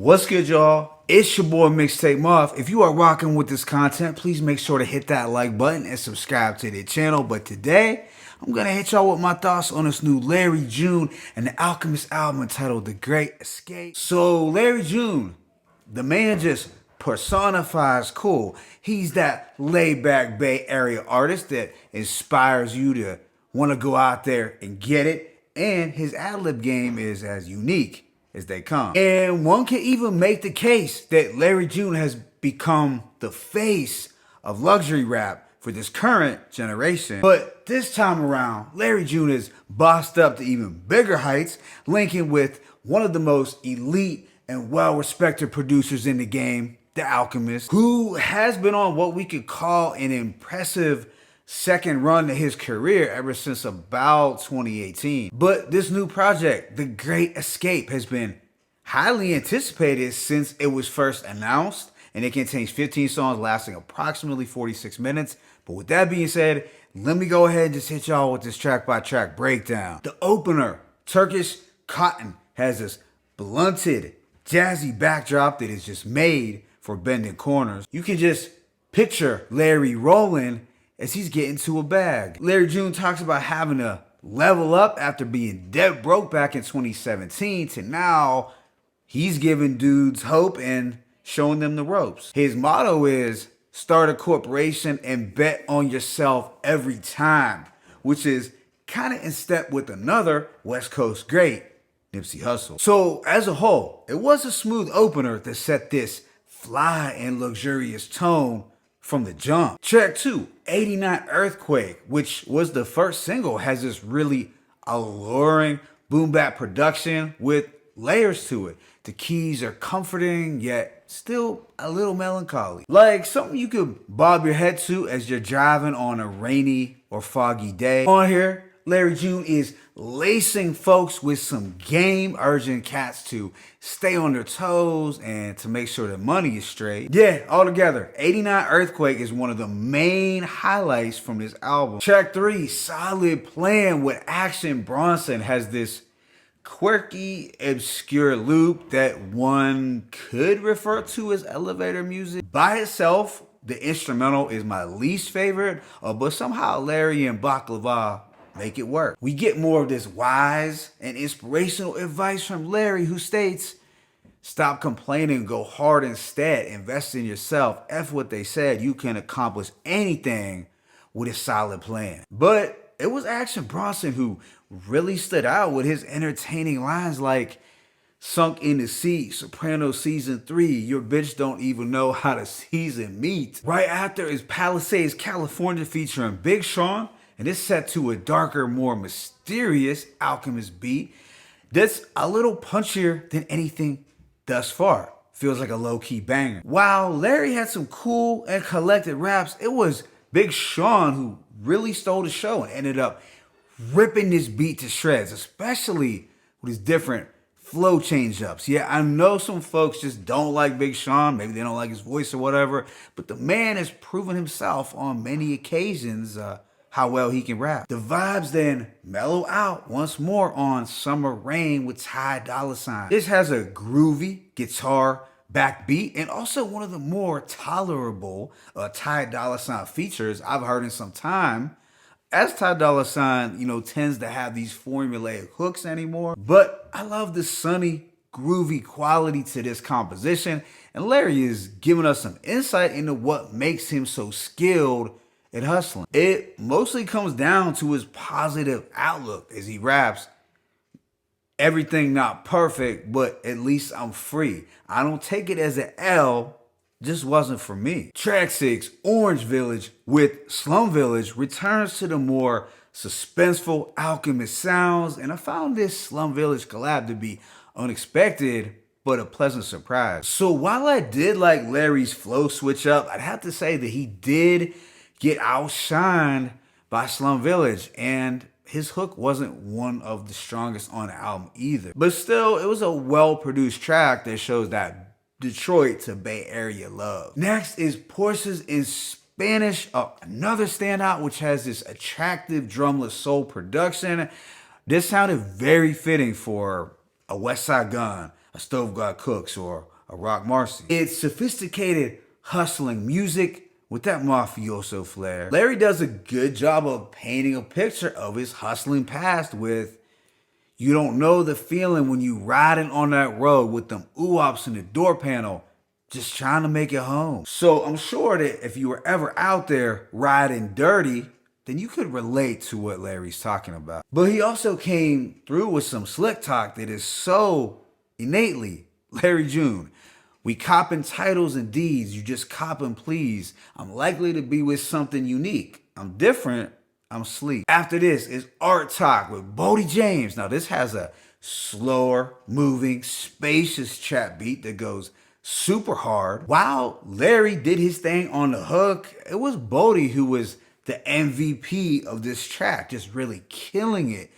What's good, y'all? It's your boy Mixtape Muff. If you are rocking with this content, please make sure to hit that like button and subscribe to the channel. But today, I'm gonna hit y'all with my thoughts on this new Larry June and the Alchemist album entitled The Great Escape. So Larry June, the man just personifies cool. He's that laid-back Bay Area artist that inspires you to want to go out there and get it. And his ad-lib game is as unique as they come. And one can even make the case that Larry June has become the face of luxury rap for this current generation. But this time around, Larry June is bossed up to even bigger heights, linking with one of the most elite and well-respected producers in the game, The Alchemist, who has been on what we could call an impressive second run to his career ever since about 2018. But this new project, The Great Escape, has been highly anticipated since it was first announced, and it contains 15 songs lasting approximately 46 minutes. But with that being said, let me go ahead and just hit y'all with this track-by-track breakdown. The opener, Turkish Cotton, has this blunted, jazzy backdrop that is just made for bending corners. You can just picture Larry rolling as he's getting to a bag. Larry June talks about having to level up after being dead broke back in 2017 to now he's giving dudes hope and showing them the ropes. His motto is start a corporation and bet on yourself every time, which is kind of in step with another West Coast great, Nipsey Hussle. So as a whole, it was a smooth opener that set this fly and luxurious tone from the jump. Track 2, 89 Earthquake, which was the first single, has this really alluring boom bap production with layers to it. The keys are comforting, yet still a little melancholy. Like something you could bob your head to as you're driving on a rainy or foggy day. On here, Larry June is lacing folks with some game, urging cats to stay on their toes and to make sure the money is straight. Yeah, altogether, 89 Earthquake is one of the main highlights from this album. Track 3, Solid Plan with Action Bronson, has this quirky, obscure loop that one could refer to as elevator music. By itself, the instrumental is my least favorite, but somehow Larry and Baklava make it work. We get more of this wise and inspirational advice from Larry, who states, stop complaining, go hard instead, invest in yourself. F what they said, you can accomplish anything with a solid plan. But it was Action Bronson who really stood out with his entertaining lines like, sunk in the sea, Soprano season 3, your bitch don't even know how to season meat. Right after is Palisades, California featuring Big Sean, and it's set to a darker, more mysterious Alchemist beat that's a little punchier than anything thus far. Feels like a low-key banger. While Larry had some cool and collected raps, it was Big Sean who really stole the show and ended up ripping this beat to shreds, especially with his different flow change-ups. Yeah, I know some folks just don't like Big Sean, maybe they don't like his voice or whatever, but the man has proven himself on many occasions how well he can rap. The vibes then mellow out once more on Summer Rain with Ty Dolla $ign. This has a groovy guitar backbeat and also one of the more tolerable Ty Dolla $ign features I've heard in some time, as Ty Dolla $ign, tends to have these formulaic hooks anymore. But I love the sunny, groovy quality to this composition, and Larry is giving us some insight into what makes him so skilled at hustling. It mostly comes down to his positive outlook as he raps, everything not perfect, but at least I'm free. I don't take it as an L, just wasn't for me. Track 6, Orange Village with Slum Village, returns to the more suspenseful Alchemist sounds, and I found this Slum Village collab to be unexpected, but a pleasant surprise. So while I did like Larry's flow switch up, I'd have to say that he did get outshined by Slum Village, and his hook wasn't one of the strongest on the album either. But still, it was a well-produced track that shows that Detroit to Bay Area love. Next is Porsches in Spanish, another standout, which has this attractive drumless soul production. This sounded very fitting for a West Side Gun, a Stove God Cooks, or of Rock Marcy. It's sophisticated, hustling music with that mafioso flair. Larry does a good job of painting a picture of his hustling past with you don't know the feeling when you riding on that road with them oops in the door panel, just trying to make it home. So I'm sure that if you were ever out there riding dirty, then you could relate to what Larry's talking about. But he also came through with some slick talk that is so innately Larry June. We copping titles and deeds, you just copping please. I'm likely to be with something unique. I'm different, I'm sleep. After this is Art Talk with Bodie James. Now this has a slower, moving, spacious trap beat that goes super hard. While Larry did his thing on the hook, it was Bodie who was the MVP of this track, just really killing it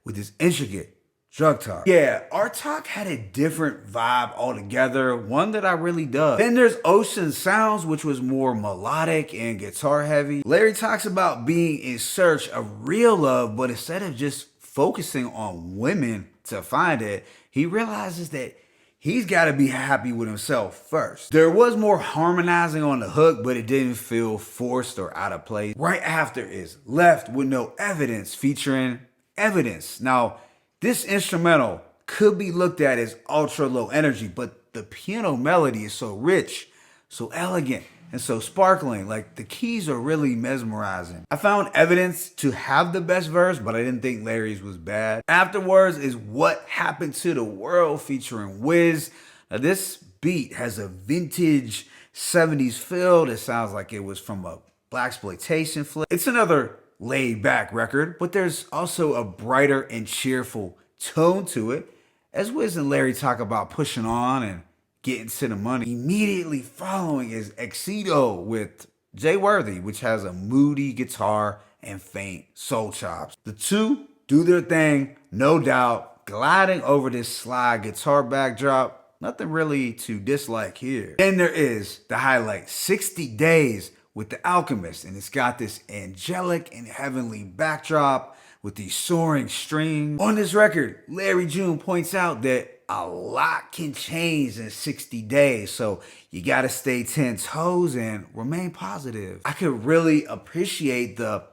with his intricate drug talk. Yeah, Art Talk had a different vibe altogether, one that I really dug. Then there's Ocean Sounds, which was more melodic and guitar heavy. Larry talks about being in search of real love, but instead of just focusing on women to find it, he realizes that he's got to be happy with himself first. There was more harmonizing on the hook, but it didn't feel forced or out of place. Right after is Left with No Evidence featuring Evidence. Now, this instrumental could be looked at as ultra low energy, but the piano melody is so rich, so elegant, and so sparkling. Like the keys are really mesmerizing. I found Evidence to have the best verse, but I didn't think Larry's was bad. Afterwards is What Happened to the World featuring Wiz. Now this beat has a vintage 70s feel that sounds like it was from a blaxploitation flick. It's another laid back record, but there's also a brighter and cheerful tone to it, as Wiz and Larry talk about pushing on and getting to the money. Immediately following is Excedo with Jay Worthy, which has a moody guitar and faint soul chops. The two do their thing, no doubt, gliding over this slide guitar backdrop. Nothing really to dislike here. Then there is the highlight, 60 Days with the Alchemist, and it's got this angelic and heavenly backdrop with these soaring strings. On this record, Larry June points out that a lot can change in 60 days, so you gotta stay 10 toes and remain positive. I could really appreciate the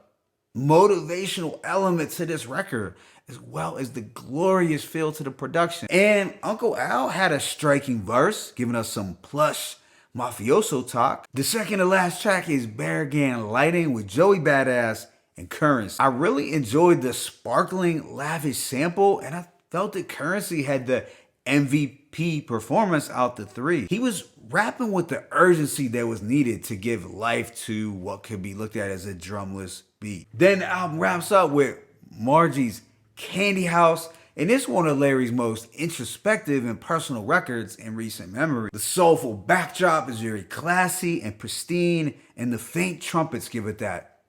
motivational element to this record, as well as the glorious feel to the production. And Uncle Al had a striking verse, giving us some plush mafioso talk. The second to last track is Barragan Lighting with Joey Badass and Currency. I really enjoyed the sparkling, lavish sample, and I felt that Currency had the MVP performance out the three. He was rapping with the urgency that was needed to give life to what could be looked at as a drumless beat. Then the album wraps up with Margie's Candy House, and it's one of Larry's most introspective and personal records in recent memory. The soulful backdrop is very classy and pristine, and the faint trumpets give it that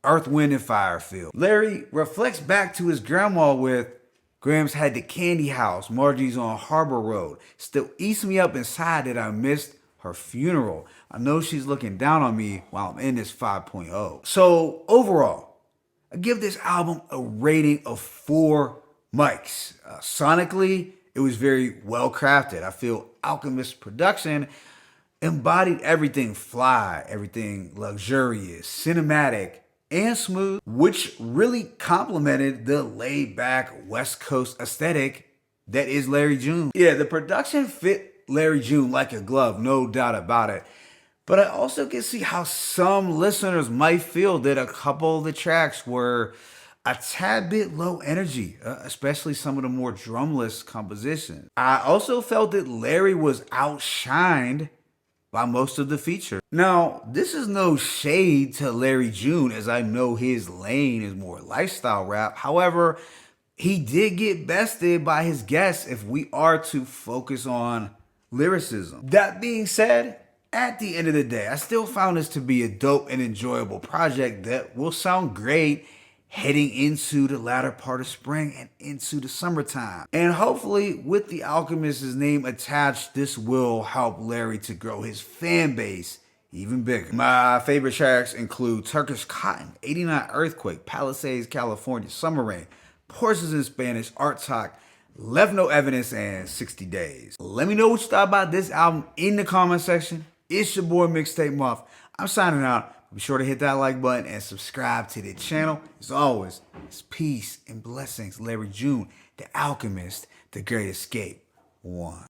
Earth, Wind, and Fire feel. Larry reflects back to his grandma with Grams had the candy house, Margie's on Harbor Road. Still eats me up inside that I missed her funeral. I know she's looking down on me while I'm in this 5.0. So overall, I give this album a rating of 4 mics. Sonically, it was very well crafted. I feel Alchemist production embodied everything fly, everything luxurious, cinematic, and smooth, which really complemented the laid-back West Coast aesthetic that is Larry June. Yeah, the production fit Larry June like a glove, no doubt about it. But I also can see how some listeners might feel that a couple of the tracks were a tad bit low energy, especially some of the more drumless compositions. I also felt that Larry was outshined by most of the feature. Now, this is no shade to Larry June, as I know his lane is more lifestyle rap. However, he did get bested by his guests if we are to focus on lyricism. That being said, at the end of the day, I still found this to be a dope and enjoyable project that will sound great heading into the latter part of spring and into the summertime. And hopefully with the Alchemist's name attached, this will help Larry to grow his fan base even bigger. My favorite tracks include Turkish Cotton, 89 Earthquake, Palisades, California, Summer Rain, Portions in Spanish, Art Talk, Left No Evidence and 60 Days. Let me know what you thought about this album in the comment section. It's your boy Mixtape Muff. I'm signing out. Be sure to hit that like button and subscribe to the channel. As always, it's peace and blessings. Larry June, the Alchemist, the Great Escape. One.